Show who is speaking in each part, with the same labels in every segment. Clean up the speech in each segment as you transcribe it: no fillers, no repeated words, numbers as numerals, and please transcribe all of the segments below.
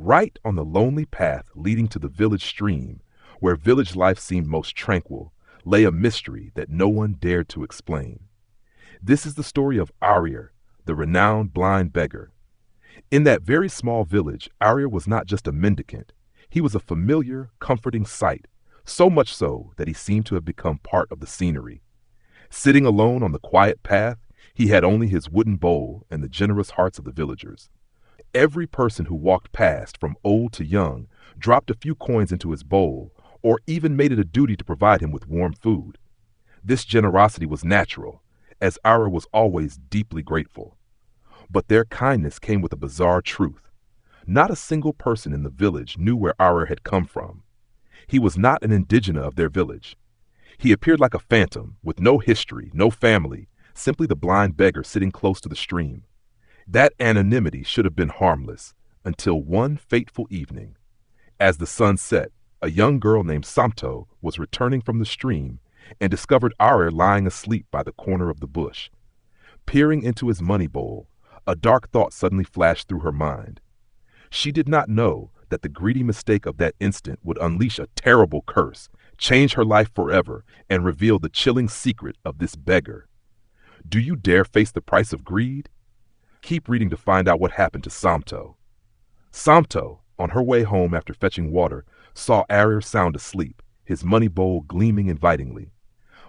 Speaker 1: Right on the lonely path leading to the village stream, where village life seemed most tranquil, lay a mystery that no one dared to explain. This is the story of Arer, the renowned blind beggar. In that very small village, Arer was not just a mendicant. He was a familiar, comforting sight, so much so that he seemed to have become part of the scenery. Sitting alone on the quiet path, he had only his wooden bowl and the generous hearts of the villagers. Every person who walked past, from old to young, dropped a few coins into his bowl, or even made it a duty to provide him with warm food. This generosity was natural, as Arer was always deeply grateful. But their kindness came with a bizarre truth. Not a single person in the village knew where Arer had come from. He was not an indigena of their village. He appeared like a phantom, with no history, no family, simply the blind beggar sitting close to the stream. That anonymity should have been harmless, until one fateful evening. As the sun set, a young girl named Somto was returning from the stream and discovered Arer lying asleep by the corner of the bush. Peering into his money bowl, a dark thought suddenly flashed through her mind. She did not know that the greedy mistake of that instant would unleash a terrible curse, change her life forever, and reveal the chilling secret of this beggar. Do you dare face the price of greed? Keep reading to find out what happened to Somto. Somto, on her way home after fetching water, saw Arer sound asleep, his money bowl gleaming invitingly.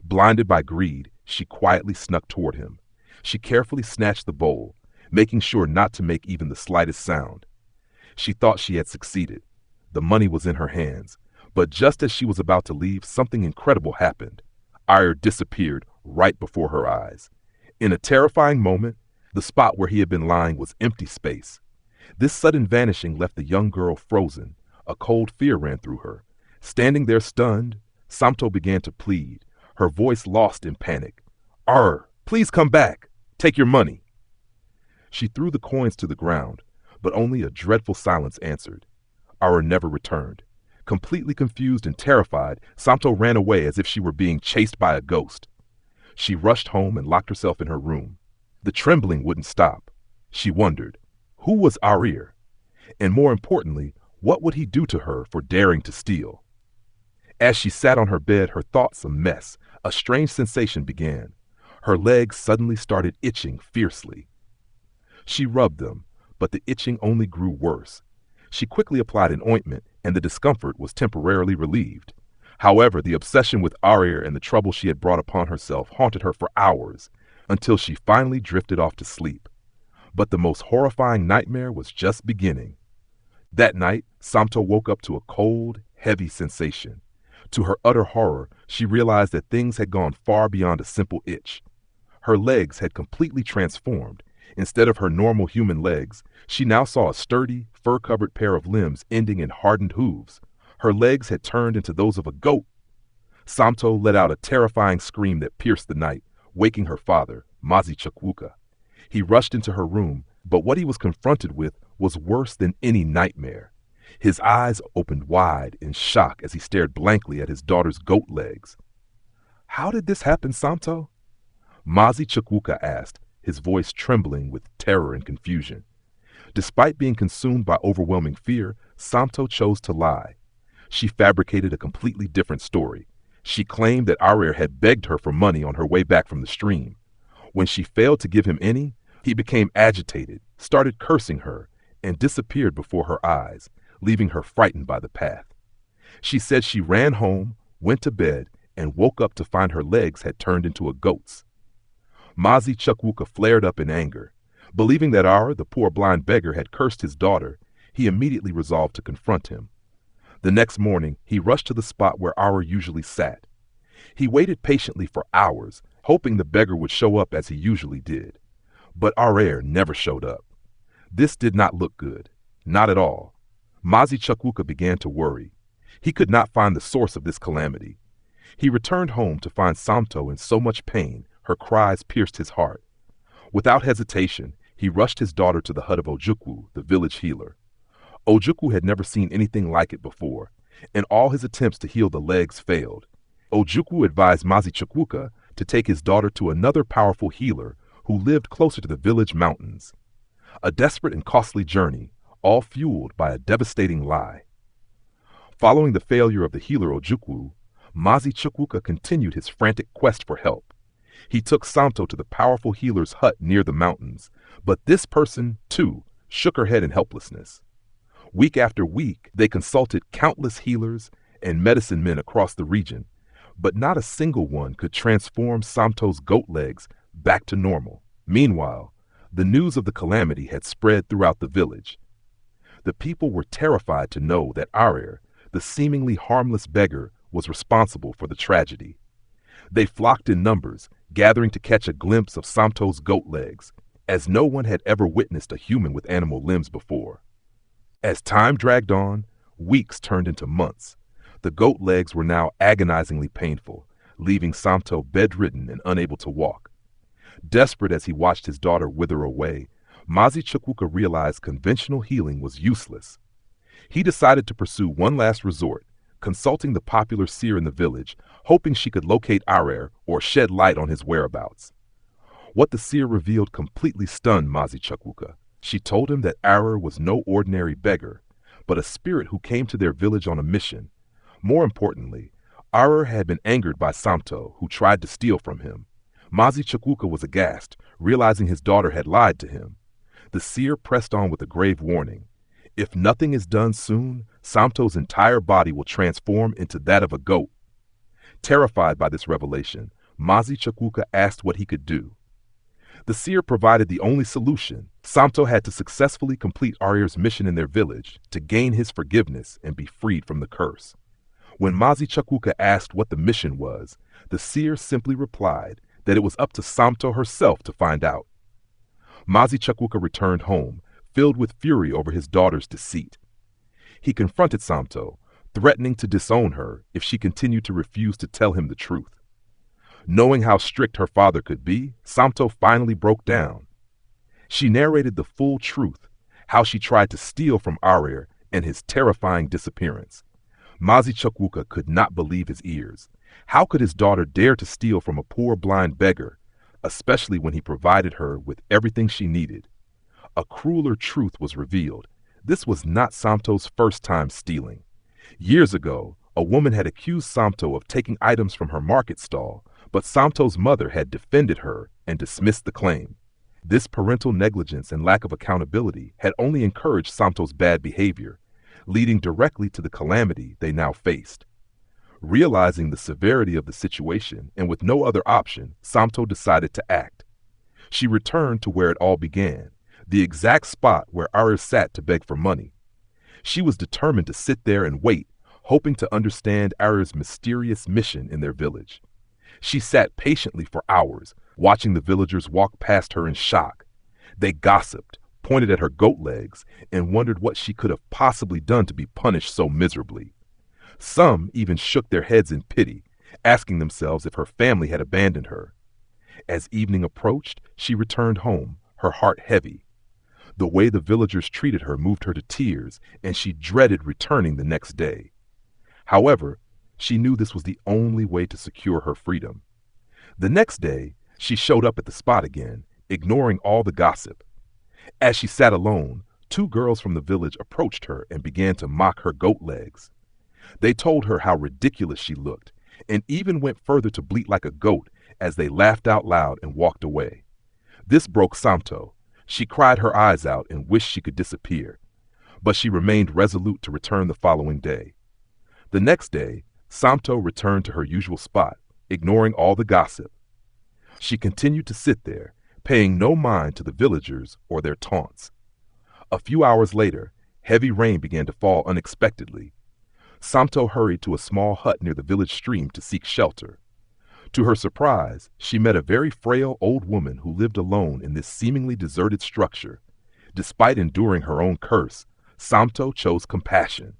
Speaker 1: Blinded by greed, she quietly snuck toward him. She carefully snatched the bowl, making sure not to make even the slightest sound. She thought she had succeeded. The money was in her hands, but just as she was about to leave, something incredible happened. Arer disappeared right before her eyes. In a terrifying moment, the spot where he had been lying was empty space. This sudden vanishing left the young girl frozen. A cold fear ran through her. Standing there stunned, Somto began to plead, her voice lost in panic. "Arer, please come back. Take your money." She threw the coins to the ground, but only a dreadful silence answered. Arer never returned. Completely confused and terrified, Somto ran away as if she were being chased by a ghost. She rushed home and locked herself in her room. The trembling wouldn't stop. She wondered, who was Arer? And more importantly, what would he do to her for daring to steal? As she sat on her bed, her thoughts a mess, a strange sensation began. Her legs suddenly started itching fiercely. She rubbed them, but the itching only grew worse. She quickly applied an ointment, and the discomfort was temporarily relieved. However, the obsession with Arer and the trouble she had brought upon herself haunted her for hours, until she finally drifted off to sleep. But the most horrifying nightmare was just beginning. That night, Somto woke up to a cold, heavy sensation. To her utter horror, she realized that things had gone far beyond a simple itch. Her legs had completely transformed. Instead of her normal human legs, she now saw a sturdy, fur-covered pair of limbs ending in hardened hooves. Her legs had turned into those of a goat. Somto let out a terrifying scream that pierced the night, waking her father, Mazi Chukwuka. He rushed into her room, but what he was confronted with was worse than any nightmare. His eyes opened wide in shock as he stared blankly at his daughter's goat legs. "How did this happen, Somto?" Mazi Chukwuka asked, his voice trembling with terror and confusion. Despite being consumed by overwhelming fear, Somto chose to lie. She fabricated a completely different story. She claimed that Arer had begged her for money on her way back from the stream. When she failed to give him any, he became agitated, started cursing her, and disappeared before her eyes, leaving her frightened by the path. She said she ran home, went to bed, and woke up to find her legs had turned into a goat's. Mazi Chukwuka flared up in anger. Believing that Arer, the poor blind beggar, had cursed his daughter, he immediately resolved to confront him. The next morning, he rushed to the spot where Arer usually sat. He waited patiently for hours, hoping the beggar would show up as he usually did. But Arer never showed up. This did not look good. Not at all. Mazi Chukwuka began to worry. He could not find the source of this calamity. He returned home to find Somto in so much pain, her cries pierced his heart. Without hesitation, he rushed his daughter to the hut of Ojukwu, the village healer. Ojukwu had never seen anything like it before, and all his attempts to heal the legs failed. Ojukwu advised Mazi Chukwuka to take his daughter to another powerful healer who lived closer to the village mountains. A desperate and costly journey, all fueled by a devastating lie. Following the failure of the healer Ojukwu, Mazi Chukwuka continued his frantic quest for help. He took Somto to the powerful healer's hut near the mountains, but this person, too, shook her head in helplessness. Week after week, they consulted countless healers and medicine men across the region, but not a single one could transform Somto's goat legs back to normal. Meanwhile, the news of the calamity had spread throughout the village. The people were terrified to know that Arer, the seemingly harmless beggar, was responsible for the tragedy. They flocked in numbers, gathering to catch a glimpse of Somto's goat legs, as no one had ever witnessed a human with animal limbs before. As time dragged on, weeks turned into months. The goat legs were now agonizingly painful, leaving Somto bedridden and unable to walk. Desperate as he watched his daughter wither away, Mazi Chukwuka realized conventional healing was useless. He decided to pursue one last resort, consulting the popular seer in the village, hoping she could locate Arer or shed light on his whereabouts. What the seer revealed completely stunned Mazi Chukwuka. She told him that Arer was no ordinary beggar, but a spirit who came to their village on a mission. More importantly, Arer had been angered by Somto, who tried to steal from him. Mazi Chukwuka was aghast, realizing his daughter had lied to him. The seer pressed on with a grave warning. If nothing is done soon, Somto's entire body will transform into that of a goat. Terrified by this revelation, Mazi Chukwuka asked what he could do. The seer provided the only solution. Somto had to successfully complete Arer's mission in their village to gain his forgiveness and be freed from the curse. When Mazi Chukwuka asked what the mission was, the seer simply replied that it was up to Somto herself to find out. Mazi Chukwuka returned home, filled with fury over his daughter's deceit. He confronted Somto, threatening to disown her if she continued to refuse to tell him the truth. Knowing how strict her father could be, Somto finally broke down. She narrated the full truth, how she tried to steal from Arer and his terrifying disappearance. Mazi Chukwuka could not believe his ears. How could his daughter dare to steal from a poor blind beggar, especially when he provided her with everything she needed? A crueler truth was revealed. This was not Somto's first time stealing. Years ago, a woman had accused Somto of taking items from her market stall, but Somto's mother had defended her and dismissed the claim. This parental negligence and lack of accountability had only encouraged Somto's bad behavior, leading directly to the calamity they now faced. Realizing the severity of the situation and with no other option, Somto decided to act. She returned to where it all began, the exact spot where Arer sat to beg for money. She was determined to sit there and wait, hoping to understand Arer's mysterious mission in their village. She sat patiently for hours, watching the villagers walk past her in shock. They gossiped, pointed at her goat legs, and wondered what she could have possibly done to be punished so miserably. Some even shook their heads in pity, asking themselves if her family had abandoned her. As evening approached, she returned home, her heart heavy. The way the villagers treated her moved her to tears, and she dreaded returning the next day. However, she knew this was the only way to secure her freedom. The next day, she showed up at the spot again, ignoring all the gossip. As she sat alone, two girls from the village approached her and began to mock her goat legs. They told her how ridiculous she looked, and even went further to bleat like a goat as they laughed out loud and walked away. This broke Somto. She cried her eyes out and wished she could disappear, but she remained resolute to return the following day. The next day, Somto returned to her usual spot, ignoring all the gossip. She continued to sit there, paying no mind to the villagers or their taunts. A few hours later, heavy rain began to fall unexpectedly. Somto hurried to a small hut near the village stream to seek shelter. To her surprise, she met a very frail old woman who lived alone in this seemingly deserted structure. Despite enduring her own curse, Somto chose compassion.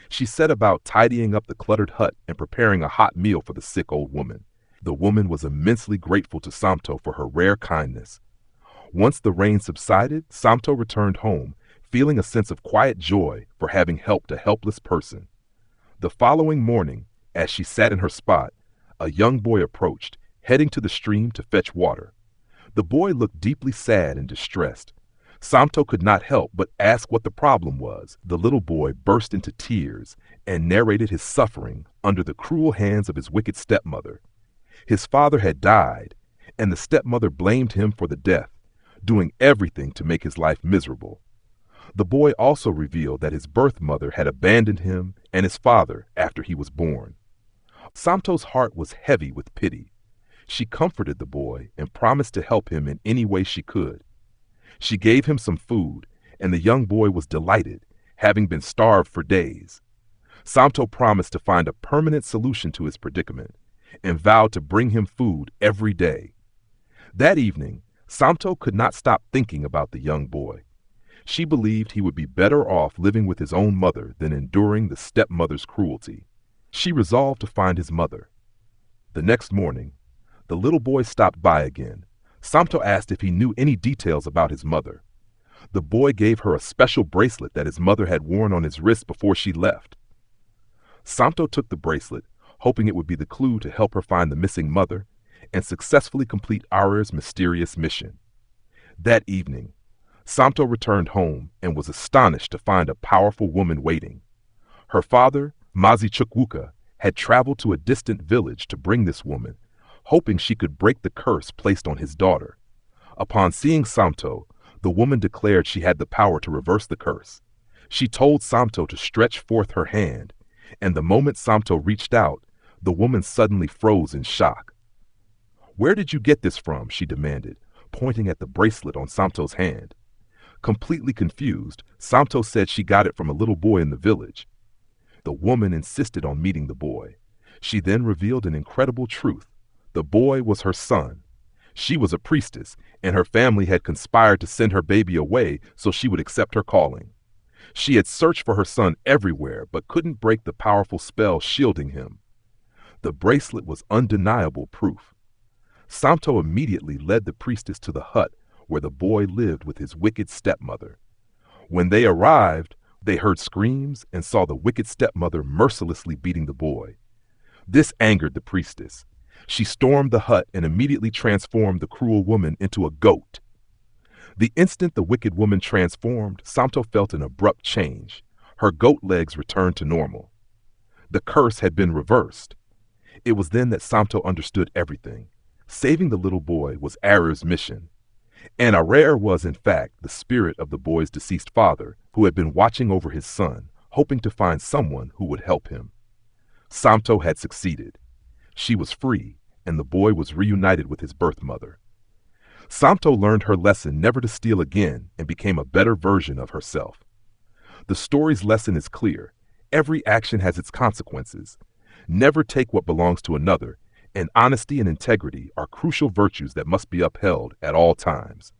Speaker 1: She set about tidying up the cluttered hut and preparing a hot meal for the sick old woman. The woman was immensely grateful to Somto for her rare kindness. Once the rain subsided, Somto returned home, feeling a sense of quiet joy for having helped a helpless person. The following morning, as she sat in her spot, a young boy approached, heading to the stream to fetch water. The boy looked deeply sad and distressed. Somto could not help but ask what the problem was. The little boy burst into tears and narrated his suffering under the cruel hands of his wicked stepmother. His father had died, and the stepmother blamed him for the death, doing everything to make his life miserable. The boy also revealed that his birth mother had abandoned him and his father after he was born. Somto's heart was heavy with pity. She comforted the boy and promised to help him in any way she could. She gave him some food, and the young boy was delighted, having been starved for days. Somto promised to find a permanent solution to his predicament and vowed to bring him food every day. That evening, Somto could not stop thinking about the young boy. She believed he would be better off living with his own mother than enduring the stepmother's cruelty. She resolved to find his mother. The next morning, the little boy stopped by again. Somto asked if he knew any details about his mother. The boy gave her a special bracelet that his mother had worn on his wrist before she left. Somto took the bracelet, hoping it would be the clue to help her find the missing mother and successfully complete Arer's mysterious mission. That evening, Somto returned home and was astonished to find a powerful woman waiting. Her father, Mazi Chukwuka, had traveled to a distant village to bring this woman, hoping she could break the curse placed on his daughter. Upon seeing Somto, the woman declared she had the power to reverse the curse. She told Somto to stretch forth her hand, and the moment Somto reached out, the woman suddenly froze in shock. "Where did you get this from?" she demanded, pointing at the bracelet on Somto's hand. Completely confused, Somto said she got it from a little boy in the village. The woman insisted on meeting the boy. She then revealed an incredible truth. The boy was her son. She was a priestess, and her family had conspired to send her baby away so she would accept her calling. She had searched for her son everywhere, but couldn't break the powerful spell shielding him. The bracelet was undeniable proof. Somto immediately led the priestess to the hut where the boy lived with his wicked stepmother. When they arrived, they heard screams and saw the wicked stepmother mercilessly beating the boy. This angered the priestess. She stormed the hut and immediately transformed the cruel woman into a goat. The instant the wicked woman transformed, Somto felt an abrupt change. Her goat legs returned to normal. The curse had been reversed. It was then that Somto understood everything. Saving the little boy was Arer's mission. And Arer was, in fact, the spirit of the boy's deceased father, who had been watching over his son, hoping to find someone who would help him. Somto had succeeded. She was free, and the boy was reunited with his birth mother. Somto learned her lesson never to steal again and became a better version of herself. The story's lesson is clear. Every action has its consequences. Never take what belongs to another, and honesty and integrity are crucial virtues that must be upheld at all times.